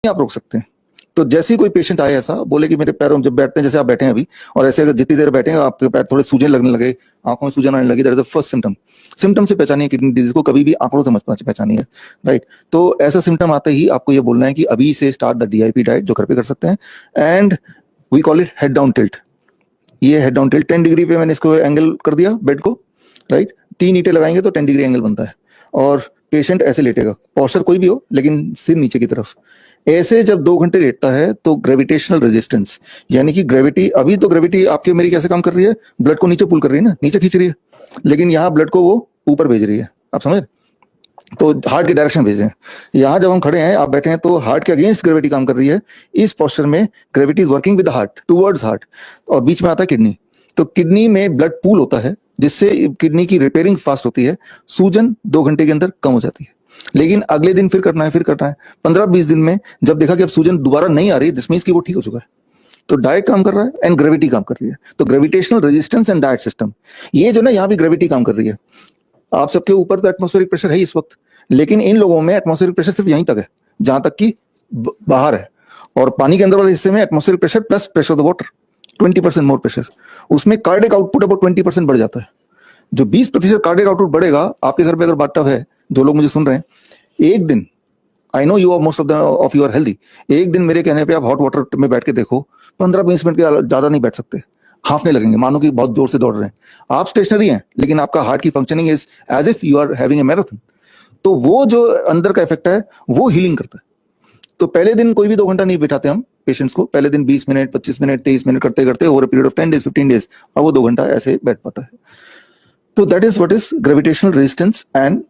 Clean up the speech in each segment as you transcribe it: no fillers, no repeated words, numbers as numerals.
आप रोक सकते हैं। तो जैसे ही कोई पेशेंट आए ऐसा बोले कि मेरे पैरों में जब बैठते हैं जैसे आप बैठे हैं अभी, और ऐसे अगर जितनी देर बैठे हैं आपके पैर थोड़े सूजन लगने लगे, आंखों में सूजन आने लगी, that is the first symptom. Symptom से पहचानिए है किडनी डिजीज को, कभी भी आंकड़ों से मत पहचानिए, राइट। तो ऐसा सिम्टम आते ही आपको ये बोलना है कि अभी से स्टार्ट द DIP डाइट, जो घर पे कर सकते हैं, and we call it head down tilt. ये हेड डाउन टिल्ट 10 डिग्री पे मैंने इसको एंगल कर दिया बेड को, राइट। 3 ईंटें लगाएंगे तो 10 डिग्री एंगल बनता है, और पेशेंट ऐसे लेटेगा, पॉस्चर कोई भी हो लेकिन सिर नीचे की तरफ। ऐसे जब 2 घंटे लेटता है तो ग्रेविटेशनल रेजिस्टेंस, यानी कि ग्रेविटी, अभी तो ग्रेविटी आपके मेरी कैसे काम कर रही है, ब्लड को नीचे पुल कर रही है ना, नीचे खींच रही है, लेकिन यहाँ ब्लड को वो ऊपर भेज रही है, आप समझ, तो हार्ट की डायरेक्शन भेज रहे हैं। यहाँ जब हम खड़े हैं, आप बैठे हैं, तो हार्ट के अगेंस्ट ग्रेविटी काम कर रही है। इस पोस्चर में gravity is working with the heart towards heart, और बीच में आता है किडनी। तो किडनी में ब्लड पूल होता है जिससे किडनी की रिपेयरिंग फास्ट होती है, सूजन 2 घंटे के अंदर कम हो जाती है। लेकिन अगले दिन फिर करना है, फिर करना है, 15-20 दिन में जब देखा कि अब सूजन दोबारा नहीं आ रही, दिस मींस कि वो ठीक हो चुका है। तो डाइट काम कर रहा है एंड ग्रेविटी काम कर रही है। तो gravitational resistance and diet system, ये जो ना यहाँ भी ग्रेविटी काम कर रही है। आप सबके ऊपर तो एटमॉस्फेरिक प्रेशर है ही इस वक्त, लेकिन इन लोगों में एटमॉस्फेरिक प्रेशर सिर्फ यहीं तक है जहां तक कि बाहर है, और पानी के अंदर वाले हिस्से में atmospheric pressure plus pressure of the water 20% more pressure, उसमें कार्डियक आउटपुट अबाउट 20% बढ़ जाता है। जो 20% कार्डियक आउटपुट बढ़ेगा, आपके घर पे अगर बाथटब है, जो लोग मुझे सुन रहे हैं, एक दिन, I know you are most of you are healthy, एक दिन मेरे कहने पे आप हॉट वाटर में बैठ के देखो, 15-20 मिनट के ज्यादा नहीं बैठ सकते, हाफने लगेंगे, मानो कि बहुत जोर से दौड़ रहे हैं। आप स्टेशनरी हैं लेकिन आपका हार्ट की functioning is as if you are having a marathon. तो वो जो अंदर का इफेक्ट है वो हीलिंग करता है। तो पहले दिन कोई भी 2 घंटा नहीं बिठाते हम पेशेंट्स को, पहले दिन 20 मिनट, 25 मिनट, 23 मिनट करते करते over a period of 10 days, 15 days, अब वो 2 घंटा ऐसे बैठ पाता है। तो that is what is gravitational resistance and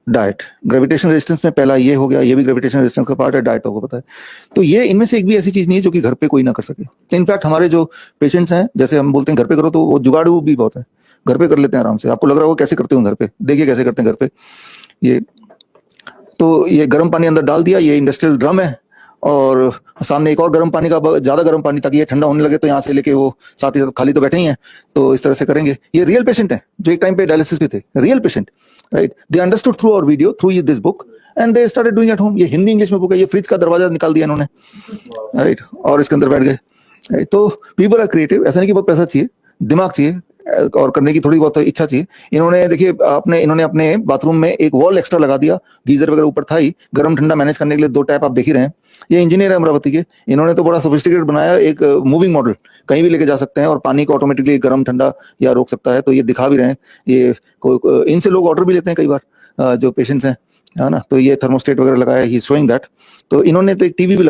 diet. Gravitational resistance में पहला ये हो गया, ये भी ग्रेविटेशनल रेजिस्टेंस का पार्ट है, डाइट आपको पता है। तो ये इनमें से एक भी ऐसी चीज नहीं है जो कि घर पे कोई ना कर सके। इनफैक्ट हमारे जो पेशेंट्स हैं, जैसे हम बोलते हैं घर पे करो, तो वो जुगाड़ू भी बहुत है, घर पे कर लेते हैं आराम से। आपको लग रहा है वो कैसे करते हो घर पे, देखिए कैसे करते हैं घर पे। ये तो ये गर्म पानी अंदर डाल दिया, ये इंडस्ट्रियल ड्रम है, और सामने एक और गर्म पानी का, ज्यादा गर्म पानी, ताकि ये ठंडा होने लगे तो यहाँ से लेके वो साथ ही साथ, खाली तो बैठे ही हैं, तो इस तरह से करेंगे। ये रियल पेशेंट है जो एक टाइम पे डायलिसिस पे थे, real patient, right. They understood through our video, through this book, and they started doing at home. ये हिंदी इंग्लिश में बुक है, ये फ्रिज का दरवाजा निकाल दिया इन्होंने, राइट, और इसके अंदर बैठ गए। तो पीपल आर क्रिएटिव, ऐसा नहीं कि बहुत पैसा चाहिए, दिमाग चाहिए और करने की थोड़ी बहुत इच्छा चाहिए। इन्होंने देखिए इन्होंने अपने बाथरूम में एक वॉल एक्स्ट्रा लगा दिया, गीजर वगैरह ऊपर था ही, गर्म ठंडा मैनेज करने के लिए 2 टैप आप देख ही रहे हैं। ये इंजीनियर है अमरावती के, इन्होंने तो बड़ा सोफिस्टिकेटेड बनाया, एक मूविंग मॉडल, कहीं भी लेके जा सकते हैं और पानी को ऑटोमेटिकली गर्म ठंडा या रोक सकता है। तो ये दिखा भी रहे हैं, ये इनसे लोग ऑर्डर भी लेते हैं कई बार, जो पेशेंट्स हैं, है ना। तो ये थर्मोस्टेट वगैरह लगाया, ही शोइंग दैट। तो इन्होंने तो एक टीवी भी